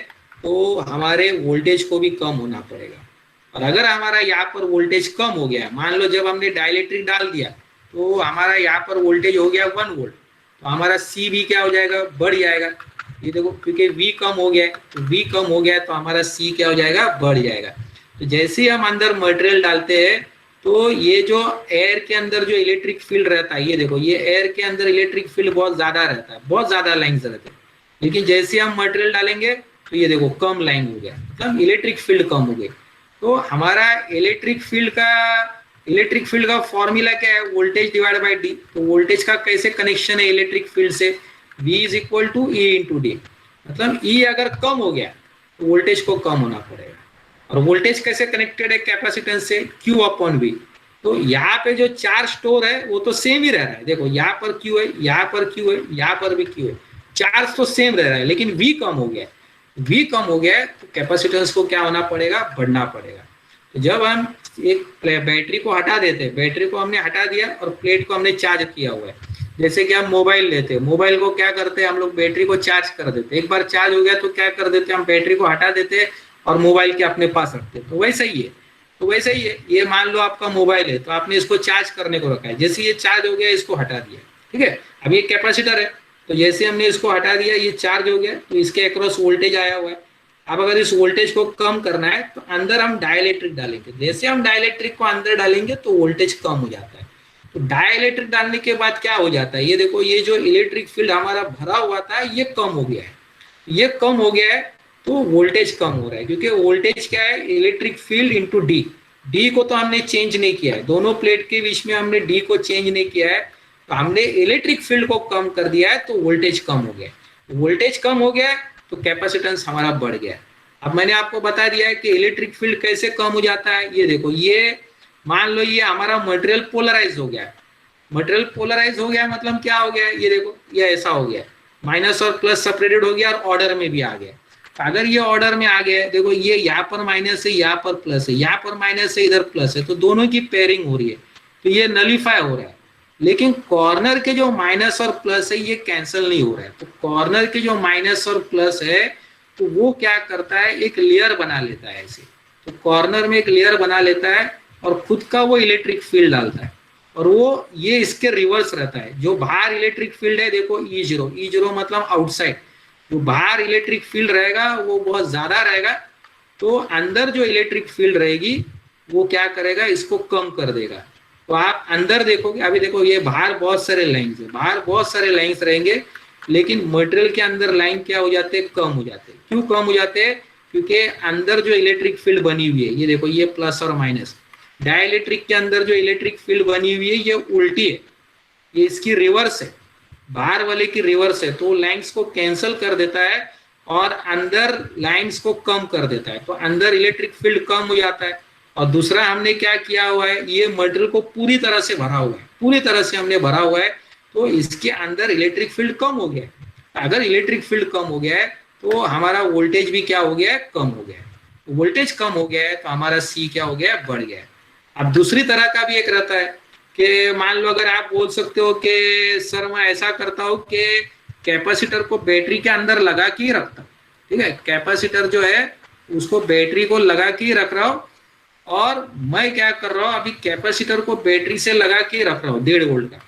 तो हमारे वोल्टेज को भी कम होना पड़ेगा। और अगर हमारा यहाँ पर वोल्टेज कम हो गया, मान लो जब हमने डाइलेक्ट्रिक डाल दिया तो हमारा यहाँ पर वोल्टेज हो गया 1 वोल्ट, तो हमारा सी भी क्या हो जाएगा, बढ़ जाएगा। ये देखो क्योंकि वी कम हो गया है, तो वी कम हो गया है तो हमारा सी क्या हो जाएगा, बढ़ जाएगा। तो जैसे ही हम अंदर मटेरियल डालते हैं तो ये जो एयर के अंदर जो इलेक्ट्रिक फील्ड रहता है, ये देखो ये एयर के अंदर इलेक्ट्रिक फील्ड बहुत ज्यादा रहता है, बहुत ज्यादा लाइन्स रहते हैं। लेकिन जैसे हम मटेरियल डालेंगे तो ये देखो कम लाइन हो गया, मतलब इलेक्ट्रिक फील्ड कम हो गई। तो हमारा इलेक्ट्रिक फील्ड का फॉर्मूला क्या है, वोल्टेज डिवाइड बाय डी। तो वोल्टेज का कैसे कनेक्शन है इलेक्ट्रिक फील्ड से, V is equal to E into D. मतलब E अगर कम हो गया तो वोल्टेज को कम होना पड़ेगा। और वोल्टेज कैसे कनेक्टेड है कैपेसिटेंस से, Q अपॉन V। तो यहाँ पे जो चार्ज स्टोर है वो तो सेम ही रह रहा है, देखो यहाँ पर Q है, यहाँ पर Q है, यहाँ पर भी Q है, चार्ज तो सेम रह रहा है, लेकिन V कम हो गया है। V कम हो गया है तो कैपेसिटेंस को क्या होना पड़ेगा, बढ़ना पड़ेगा। तो जब हम एक बैटरी को हटा देते हैं, बैटरी को हमने हटा दिया और प्लेट को हमने चार्ज किया हुआ है, जैसे कि हम मोबाइल लेते हैं, मोबाइल को क्या करते हैं हम लोग, बैटरी को चार्ज कर देते हैं। एक बार चार्ज हो गया तो क्या कर देते हैं, हम बैटरी को हटा देते हैं और मोबाइल के अपने पास रखते हैं। तो वैसा ही है, ये मान लो आपका मोबाइल है तो आपने इसको चार्ज करने को रखा है, जैसे ये चार्ज हो गया इसको हटा दिया, ठीक है। अब ये कैपेसिटर है तो जैसे हमने इसको हटा दिया ये चार्ज हो गया, तो इसके अक्रॉस वोल्टेज आया हुआ है। अब अगर इस वोल्टेज को कम करना है तो अंदर हम डाइलेक्ट्रिक डालेंगे, जैसे हम डाइलेक्ट्रिक को अंदर डालेंगे तो वोल्टेज कम हो जाता है। तो डाइलेक्ट्रिक डालने के बाद क्या हो जाता है, ये देखो ये जो इलेक्ट्रिक फील्ड हमारा भरा हुआ था ये कम हो गया है, ये कम हो गया है तो वोल्टेज कम हो रहा है, क्योंकि वोल्टेज क्या है, electric field into D. D को तो हमने चेंज नहीं किया है, दोनों प्लेट के बीच में हमने डी को चेंज नहीं किया है, तो हमने इलेक्ट्रिक फील्ड को कम कर दिया है तो वोल्टेज कम हो गया। वोल्टेज कम हो गया तो कैपेसिटेंस हमारा बढ़ गया। अब मैंने आपको बता दिया है कि इलेक्ट्रिक फील्ड कैसे कम हो जाता है। ये देखो ये मान लो ये हमारा मटेरियल पोलराइज हो गया, मटेरियल पोलराइज हो गया मतलब क्या हो गया, ये देखो ये ऐसा हो गया, माइनस और प्लस सेपरेटेड हो गया और ऑर्डर में भी आ गया। तो अगर ये ऑर्डर में आ गया, देखो ये यहाँ पर माइनस है, यहाँ पर प्लस है, यहाँ पर माइनस है, इधर प्लस है, तो दोनों की पेयरिंग हो रही है, तो ये नलीफाई हो रहा है। लेकिन कॉर्नर के जो माइनस और प्लस है ये कैंसिल नहीं हो रहा है, तो कॉर्नर के जो माइनस और प्लस है तो वो क्या करता है, एक लेयर बना लेता है ऐसे। तो कॉर्नर में एक लेयर बना लेता है और खुद का वो इलेक्ट्रिक फील्ड डालता है, और वो ये इसके रिवर्स रहता है। जो बाहर इलेक्ट्रिक फील्ड है देखो E0 मतलब आउटसाइड, जो बाहर इलेक्ट्रिक फील्ड रहेगा वो बहुत ज्यादा रहेगा, तो अंदर जो इलेक्ट्रिक फील्ड रहेगी वो क्या करेगा, इसको कम कर देगा। तो आप अंदर देखोगे, अभी देखो ये बाहर बहुत सारे लाइन्स है, बाहर बहुत सारे लाइन्स रहेंगे, लेकिन मटेरियल के अंदर लाइन क्या हो जाते हैं, कम हो जाते हैं। क्यों कम हो जाते हैं, क्योंकि अंदर जो इलेक्ट्रिक फील्ड बनी हुई है, ये देखो ये प्लस और माइनस, डाइलेक्ट्रिक के अंदर जो इलेक्ट्रिक फील्ड बनी हुई है ये उल्टी है, ये इसकी रिवर्स है, बाहर वाले की रिवर्स है, तो लाइन्स को कैंसिल कर देता है और अंदर लाइन्स को कम कर देता है, तो अंदर इलेक्ट्रिक फील्ड कम हो जाता है। और दूसरा हमने क्या किया हुआ है, ये मटेरियल को पूरी तरह से भरा हुआ है, पूरी तरह से हमने भरा हुआ है, तो इसके अंदर इलेक्ट्रिक फील्ड कम हो गया है। अगर इलेक्ट्रिक फील्ड कम हो गया है तो हमारा वोल्टेज भी क्या हो गया है, कम हो गया है। वोल्टेज कम हो गया है तो हमारा सी क्या हो गया है, बढ़ गया है। अब दूसरी तरह का भी एक रहता है कि मान लो अगर आप बोल सकते हो कि सर मैं ऐसा करता हूँ कि कैपेसिटर को बैटरी के अंदर लगा के ही रखता हूँ, ठीक है, कैपेसिटर जो है उसको बैटरी को लगा के ही रख रहा हूँ, और मैं क्या कर रहा हूँ, अभी कैपेसिटर को बैटरी से लगा के ही रख रहा हूँ 1.5 वोल्ट का,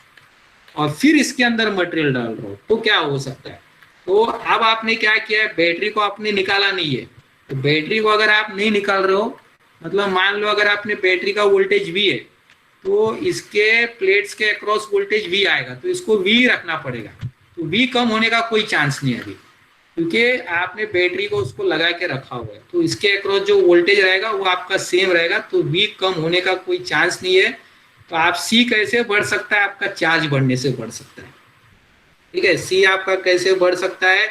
और फिर इसके अंदर मटेरियल डाल रहा हूँ, तो क्या हो सकता है। तो अब आपने क्या किया है, बैटरी को आपने निकाला नहीं है, तो बैटरी को अगर आप नहीं निकाल रहे हो, मतलब मान लो अगर आपने बैटरी का वोल्टेज V है तो इसके प्लेट्स के अक्रॉस वोल्टेज V आएगा, तो इसको V रखना पड़ेगा। तो V कम होने का कोई चांस नहीं है अभी, क्योंकि आपने बैटरी को उसको लगा के रखा हुआ है, तो इसके अक्रॉस जो वोल्टेज रहेगा वो आपका सेम रहेगा, तो V कम होने का कोई चांस नहीं है। तो आप C कैसे बढ़ सकता है, आपका चार्ज बढ़ने से बढ़ सकता है, ठीक है, C आपका कैसे बढ़ सकता है,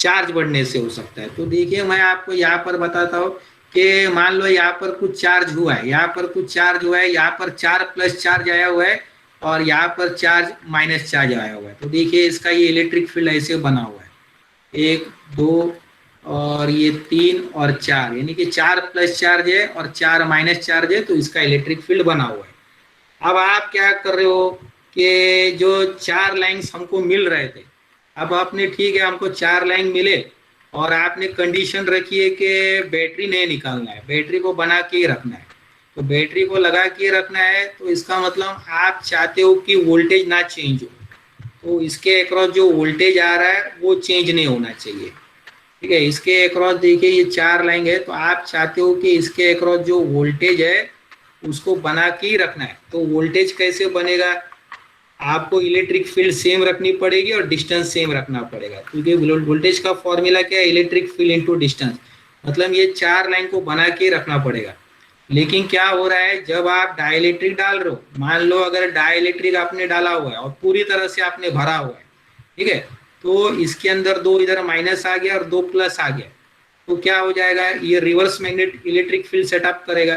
चार्ज बढ़ने से हो सकता है। तो देखिए मैं आपको यहाँ पर बताता हूँ कि मान लो यहाँ पर कुछ चार्ज हुआ है, यहाँ पर कुछ चार्ज हुआ है, यहाँ पर 4 प्लस चार्ज आया हुआ है और यहाँ पर चार्ज माइनस चार्ज आया हुआ है। तो देखिए इसका ये इलेक्ट्रिक फील्ड ऐसे बना हुआ है, 1 2 और ये 3 और 4, यानी कि 4 प्लस चार्ज है और 4 माइनस चार्ज है, तो इसका इलेक्ट्रिक फील्ड बना हुआ है। अब आप क्या कर रहे हो कि जो 4 लाइन्स हमको मिल रहे थे, अब आपने ठीक है हमको 4 लाइन मिले और आपने कंडीशन रखी है कि बैटरी नहीं निकालना है, बैटरी को बना के ही रखना है। तो बैटरी को लगा के रखना है तो इसका मतलब आप चाहते हो कि वोल्टेज ना चेंज हो, तो इसके अक्रॉस जो वोल्टेज आ रहा है वो चेंज नहीं होना चाहिए। ठीक है, इसके अक्रॉस देखिए ये 4 लाइन है, तो आप चाहते हो कि इसके अक्रॉस जो वोल्टेज है उसको बना के ही रखना है। तो वोल्टेज कैसे बनेगा, आपको इलेक्ट्रिक फील्ड सेम रखनी पड़ेगी और डिस्टेंस सेम रखना पड़ेगा, क्योंकि वोल्टेज का फॉर्मूला क्या है, इलेक्ट्रिक फील्ड इनटू डिस्टेंस। मतलब ये 4 लाइन को बना के रखना पड़ेगा। लेकिन क्या हो रहा है, जब आप डाइलेक्ट्रिक डाल रहे हो, मान लो अगर डाइलेक्ट्रिक आपने डाला हुआ है और पूरी तरह से आपने भरा हुआ है, ठीक है, तो इसके अंदर 2 इधर माइनस आ गया और 2 प्लस आ गया, तो क्या हो जाएगा, ये reverse magnet electric field setup करेगा।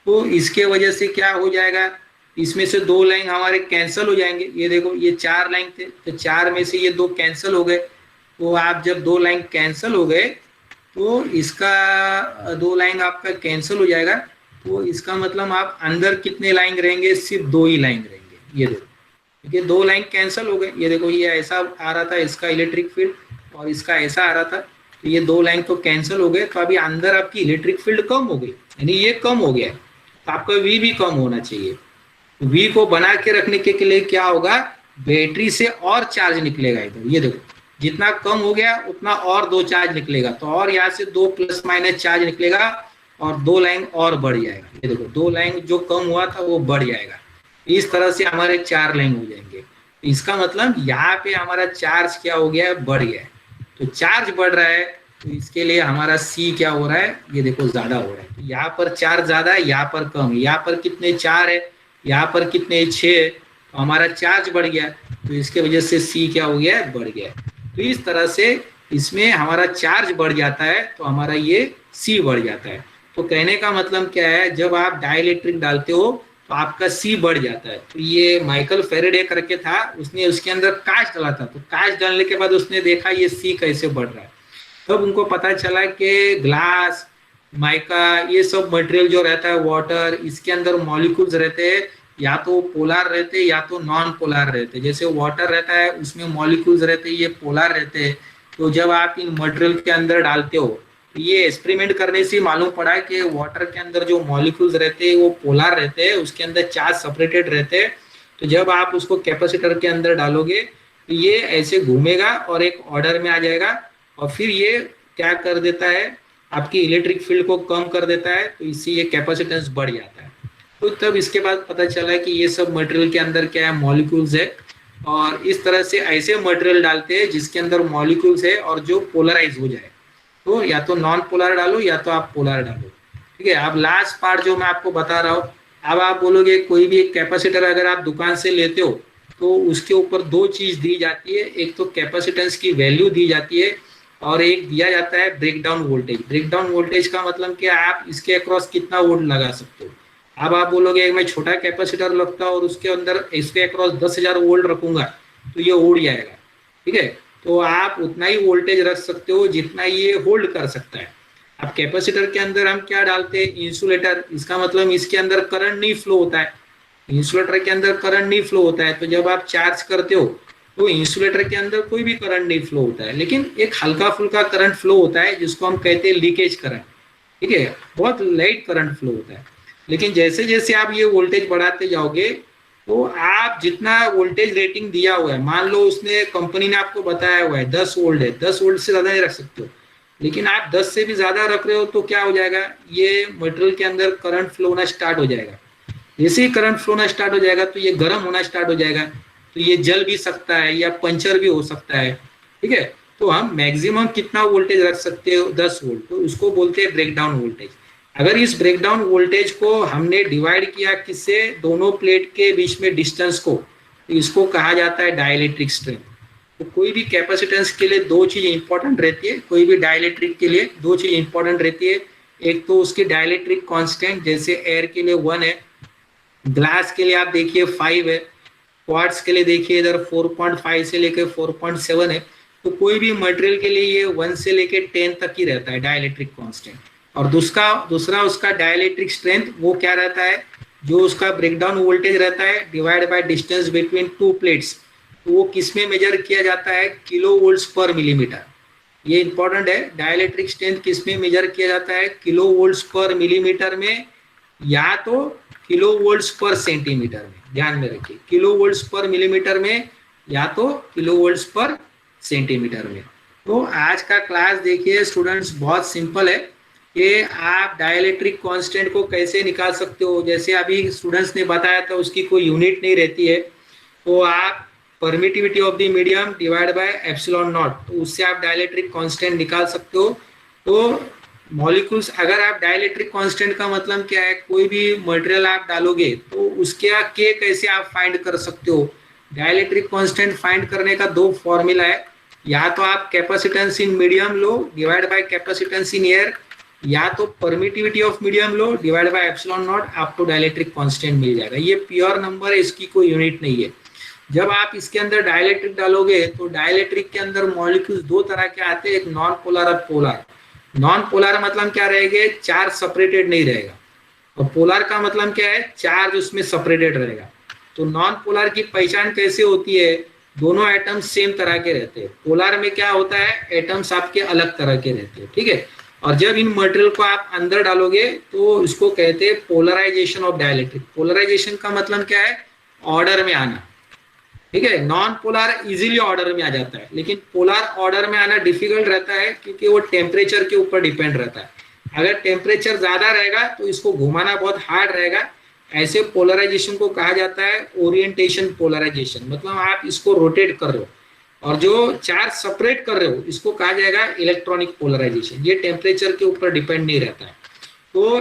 तो इसके वजह से क्या हो जाएगा, इसमें से 2 लाइन हमारे कैंसिल हो जाएंगे। ये देखो ये 4 लाइन थे, तो 4 में से ये 2 कैंसिल हो गए। तो आप जब 2 लाइन कैंसिल हो गए तो इसका 2 लाइन आपका कैंसिल हो जाएगा, तो इसका मतलब आप अंदर कितने लाइन रहेंगे, सिर्फ 2 ही लाइन रहेंगे। ये देखो, क्योंकि 2 लाइन कैंसिल हो गए। ये देखो ये ऐसा आ रहा था इसका इलेक्ट्रिक फील्ड और इसका ऐसा आ रहा था, तो ये 2 लाइन तो कैंसिल हो गए। तो अभी अंदर आपकी इलेक्ट्रिक फील्ड कम हो गई, यानी ये कम हो गया, तो आपका वी भी कम होना चाहिए। वी को बना के रखने के लिए क्या होगा, बैटरी से और चार्ज निकलेगा इधर। ये देखो जितना कम हो गया उतना और 2 चार्ज निकलेगा, तो और यहाँ से 2 प्लस माइनस चार्ज निकलेगा और 2 लाइन और बढ़ जाएगा। ये देखो 2 लाइन जो कम हुआ था वो बढ़ जाएगा। इस तरह से हमारे 4 लाइन हो जाएंगे। इसका मतलब यहाँ पे हमारा चार्ज क्या हो गया है, बढ़ गया है। तो चार्ज बढ़ रहा है तो इसके लिए हमारा सी क्या हो रहा है, ये देखो ज्यादा हो रहा है। तो यहाँ पर चार्ज ज्यादा है, यहाँ पर कम है। यहाँ पर कितने 4 है, यहाँ पर कितने 6 है, तो हमारा चार्ज बढ़ गया, तो इसके वजह से सी क्या हो गया है, बढ़ गया। तो इस तरह से इसमें हमारा चार्ज बढ़ जाता है तो हमारा ये सी बढ़ जाता है। तो कहने का मतलब क्या है, जब आप डाइलेक्ट्रिक डालते हो तो आपका सी बढ़ जाता है। तो ये माइकल फेरेडे करके था, उसने उसके अंदर कांच डाला था, तो कांच डालने के बाद उसने देखा ये सी कैसे बढ़ रहा है। तब उनको पता चला कि ग्लास, माइका, ये सब मटेरियल जो रहता है, वाटर, इसके अंदर मॉलिक्यूल्स रहते हैं, या तो पोलर रहते हैं या तो नॉन पोलर रहते हैं। जैसे वाटर रहता है उसमें मॉलिक्यूल्स रहते हैं, ये पोलर रहते हैं। तो जब आप इन मटेरियल के अंदर डालते हो, ये एक्सपेरिमेंट करने से मालूम पड़ा कि वाटर के अंदर जो मॉलिक्यूल्स रहते हैं वो पोलर रहते हैं, उसके अंदर चार्ज सेपरेटेड रहते हैं। तो जब आप उसको कैपेसिटर के अंदर डालोगे तो ये ऐसे घूमेगा और एक ऑर्डर में आ जाएगा, और फिर ये क्या कर देता है, आपकी इलेक्ट्रिक फील्ड को कम कर देता है, तो इससे ये कैपेसिटेंस बढ़ जाता है। तो तब इसके बाद पता चला कि ये सब मटेरियल के अंदर क्या है, मॉलिक्यूल्स है। और इस तरह से ऐसे मटेरियल डालते हैं जिसके अंदर मॉलिक्यूल्स है और जो पोलराइज हो जाए। तो या तो नॉन पोलर डालो या तो आप पोलर डालो। ठीक है, अब लास्ट पार्ट जो मैं आपको बता रहा हूँ, अब आप बोलोगे कोई भी एक कैपेसिटर अगर आप दुकान से लेते हो तो उसके ऊपर 2 चीज दी जाती है, एक तो कैपेसिटेंस की वैल्यू दी जाती है और एक दिया जाता है ब्रेकडाउन वोल्टेज। ब्रेकडाउन वोल्टेज का मतलब कि आप इसके अक्रॉस कितना वोल्ट लगा सकते हो। अब आप बोलोगे मैं छोटा कैपेसिटर लगता और उसके अंदर इसके अक्रॉस 10,000 वोल्ट रखूंगा तो ये उड़ जाएगा। ठीक है, तो आप उतना ही वोल्टेज रख सकते हो जितना ये होल्ड कर सकता है। अब कैपेसिटर के अंदर हम क्या डालते हैं, इंसुलेटर। इसका मतलब इसके अंदर करंट नहीं फ्लो होता है, इंसुलेटर के अंदर करंट नहीं फ्लो होता है। तो जब आप चार्ज करते हो तो इंसुलेटर के अंदर कोई भी करंट नहीं फ्लो होता है, लेकिन एक हल्का फुल्का करंट फ्लो होता है जिसको हम कहते हैं लीकेज करंट। ठीक है, बहुत लाइट करंट फ्लो होता है। लेकिन जैसे जैसे आप ये वोल्टेज बढ़ाते जाओगे तो आप जितना वोल्टेज रेटिंग दिया हुआ है, मान लो उसने कंपनी ने आपको बताया हुआ है 10 वोल्ट है, 10 वोल्ट से ज्यादा नहीं रख सकते हो, लेकिन आप 10 से भी ज्यादा रख रहे हो तो क्या हो जाएगा, ये मटेरियल के अंदर करंट फ्लो होना स्टार्ट हो जाएगा। जैसे ही करंट फ्लो होना स्टार्ट हो जाएगा तो ये गर्म होना स्टार्ट हो जाएगा, तो ये जल भी सकता है या पंचर भी हो सकता है। ठीक है, तो हम मैक्सिमम कितना वोल्टेज रख सकते हो, 10 वोल्ट, तो उसको बोलते हैं ब्रेकडाउन वोल्टेज। अगर इस ब्रेकडाउन वोल्टेज को हमने डिवाइड किया किससे, दोनों प्लेट के बीच में डिस्टेंस को, तो इसको कहा जाता है डाइलेक्ट्रिक स्ट्रेंथ। तो कोई भी कैपेसिटेंस के लिए 2 चीज इंपॉर्टेंट रहती है, कोई भी डाइलेक्ट्रिक के लिए 2 चीज इंपॉर्टेंट रहती है। एक तो उसकी डाइलेक्ट्रिक कांस्टेंट, जैसे एयर के लिए 1 है, ग्लास के लिए आप देखिए 5 है, क्वार्ट्ज के लिए देखिए इधर 4.5 से लेकर 4.7 है। तो कोई भी मटेरियल के लिए ये 1 से लेकर 10 तक ही रहता है डाइलेक्ट्रिक कांस्टेंट। और दूसरा उसका डाइलेक्ट्रिक स्ट्रेंथ वो क्या रहता है, जो उसका ब्रेकडाउन वोल्टेज रहता है divide by distance between 2 plates, तो वो किस में मेजर किया जाता है, किलो वोल्ट्स पर मिलीमीटर। ये इंपॉर्टेंट है। डाइलेक्ट्रिक स्ट्रेंथ किस में मेजर किया जाता है, किलो वोल्ट्स पर मिलीमीटर में या तो किलो वोल्ट्स पर सेंटीमीटर में। ध्यान में रखिए, किलो वोल्ट्स पर मिलीमीटर में या तो किलो वोल्ट्स पर सेंटीमीटर में। तो आज का क्लास देखिए स्टूडेंट्स, बहुत सिंपल है कि आप डाइलेक्ट्रिक कांस्टेंट को कैसे निकाल सकते हो। जैसे अभी स्टूडेंट्स ने बताया था उसकी कोई यूनिट नहीं रहती है, तो आप permittivity of the medium divide by epsilon naught, तो उससे आप डाइलेक्ट्रिक कांस्टेंट निकाल सकते हो। तो मॉलिक्यूल्स, अगर आप डाइलेक्ट्रिक कांस्टेंट का मतलब क्या है, कोई भी मटेरियल आप डालोगे तो उसके के कैसे आप फाइंड कर सकते हो। डाइलेक्ट्रिक कांस्टेंट फाइंड करने का दो फॉर्मूला है, या तो आप capacitance in medium low divide by capacitance in air, या तो permittivity of medium low divide by epsilon not, आपको डाइलेक्ट्रिक कांस्टेंट मिल जाएगा। ये प्योर नंबर है, इसकी कोई यूनिट नहीं है। जब आप इसके अंदर डाइलेक्ट्रिक डालोगे तो डाइलेक्ट्रिक के अंदर मॉलिक्यूल्स दो तरह के आते हैं, एक नॉन पोलर और पोलर। नॉन पोलर मतलब क्या रहेगा, चार्ज सेपरेटेड नहीं रहेगा, और पोलर का मतलब क्या है, चार्ज उसमें सेपरेटेड रहेगा। तो नॉन पोलर की पहचान कैसे होती है, दोनों एटम्स सेम तरह के रहते हैं। पोलर में क्या होता है, एटम्स आपके अलग तरह के रहते हैं, ठीक है। और जब इन मटेरियल को आप अंदर डालोगे तो इसको कहते हैं पोलराइजेशन ऑफ डाइलेक्ट्रिक। पोलराइजेशन का मतलब क्या है, ऑर्डर में आना, ठीक है। नॉन पोलर इजीली ऑर्डर में आ जाता है, लेकिन पोलर ऑर्डर में आना डिफिकल्ट रहता है क्योंकि वो टेम्परेचर के ऊपर डिपेंड रहता है। अगर टेम्परेचर ज्यादा रहेगा तो इसको घुमाना बहुत हार्ड रहेगा। ऐसे पोलराइजेशन को कहा जाता है ओरिएंटेशन पोलराइजेशन, मतलब आप इसको रोटेट कर रहे हो, और जो चार्ज सेपरेट कर रहे हो इसको कहा जाएगा इलेक्ट्रॉनिक पोलराइजेशन। ये टेम्परेचर के ऊपर डिपेंड नहीं रहता है। तो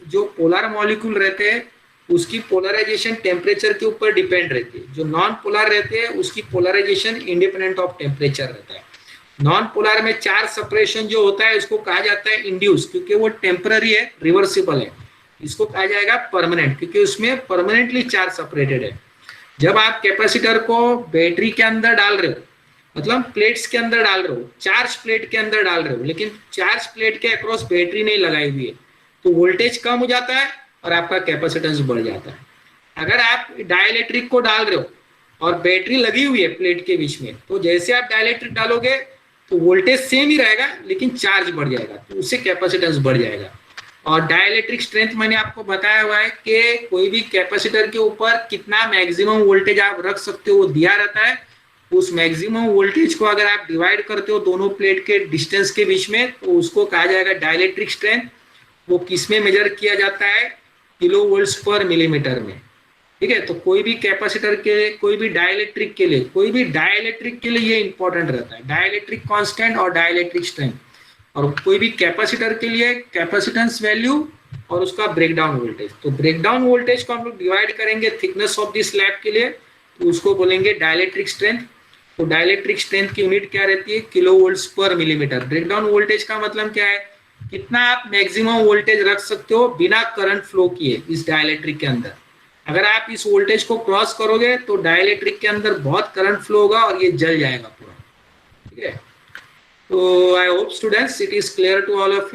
जो पोलर मॉलिक्यूल रहते हैं उसकी पोलराइजेशन टेम्परेचर के ऊपर डिपेंड रहती है। जो नॉन पोलर रहते हैं उसकी पोलराइजेशन इंडिपेंडेंट ऑफ टेम्परेचर रहता है। नॉन पोलर में चार्ज सेपरेशन जो होता है उसको कहा जाता है इंड्यूस, क्योंकि वो टेम्पररी है, रिवर्सिबल है। इसको कहा जाएगा परमानेंट, क्योंकि उसमें परमानेंटली चार्ज सेपरेटेड है। जब आप कैपेसिटर को बैटरी के अंदर डाल रहे हो, मतलब प्लेट्स के अंदर डाल रहे हो, चार्ज प्लेट के अंदर डाल रहे हो, लेकिन चार्ज प्लेट के अक्रॉस बैटरी नहीं लगाई हुई है, तो वोल्टेज कम हो जाता है और आपका कैपेसिटेंस बढ़ जाता है। अगर आप डाइलेक्ट्रिक को डाल रहे हो और बैटरी लगी हुई है प्लेट के बीच में, तो जैसे आप डाइलेक्ट्रिक डालोगे तो वोल्टेज सेम ही रहेगा लेकिन चार्ज बढ़ जाएगा, तो उससे कैपेसिटेंस बढ़ जाएगा। और डाइलेक्ट्रिक स्ट्रेंथ मैंने आपको बताया हुआ है कि कोई भी कैपेसिटर के ऊपर कितना मैक्सिमम वोल्टेज आप रख सकते हो वो दिया रहता है। उस मैक्सिमम वोल्टेज को अगर आप डिवाइड करते हो दोनों प्लेट के डिस्टेंस के बीच में, तो उसको कहा जाएगा डाइलेक्ट्रिक स्ट्रेंथ। वो किस में मेजर किया जाता है, किलो वोल्ट्स पर मिलीमीटर में, ठीक है। तो कोई भी कैपेसिटर के लिए, कोई भी डाइलेक्ट्रिक के लिए ये इंपॉर्टेंट रहता है, डाइलेक्ट्रिक कांस्टेंट और डाइलेक्ट्रिक स्ट्रेंथ। और कोई भी कैपेसिटर के लिए कैपेसिटेंस वैल्यू और उसका ब्रेकडाउन वोल्टेज। तो ब्रेकडाउन वोल्टेज को हम लोग डिवाइड करेंगे थिकनेस ऑफ दिस स्लैब के लिए, तो उसको बोलेंगे डाइलेक्ट्रिक स्ट्रेंथ। तो डाइलेक्ट्रिक स्ट्रेंथ की यूनिट क्या रहती है, किलो वोल्ट्स पर मिलीमीटर। ब्रेकडाउन वोल्टेज का मतलब क्या है, कितना आप मैक्सिमम वोल्टेज रख सकते हो बिना करंट फ्लो किए इस डाइलेक्ट्रिक के अंदर। अगर आप इस वोल्टेज को क्रॉस करोगे तो डाइलेक्ट्रिक के अंदर बहुत करंट फ्लो होगा और ये जल जाएगा पूरा, ठीक है। तो I hope students it is clear to all of you.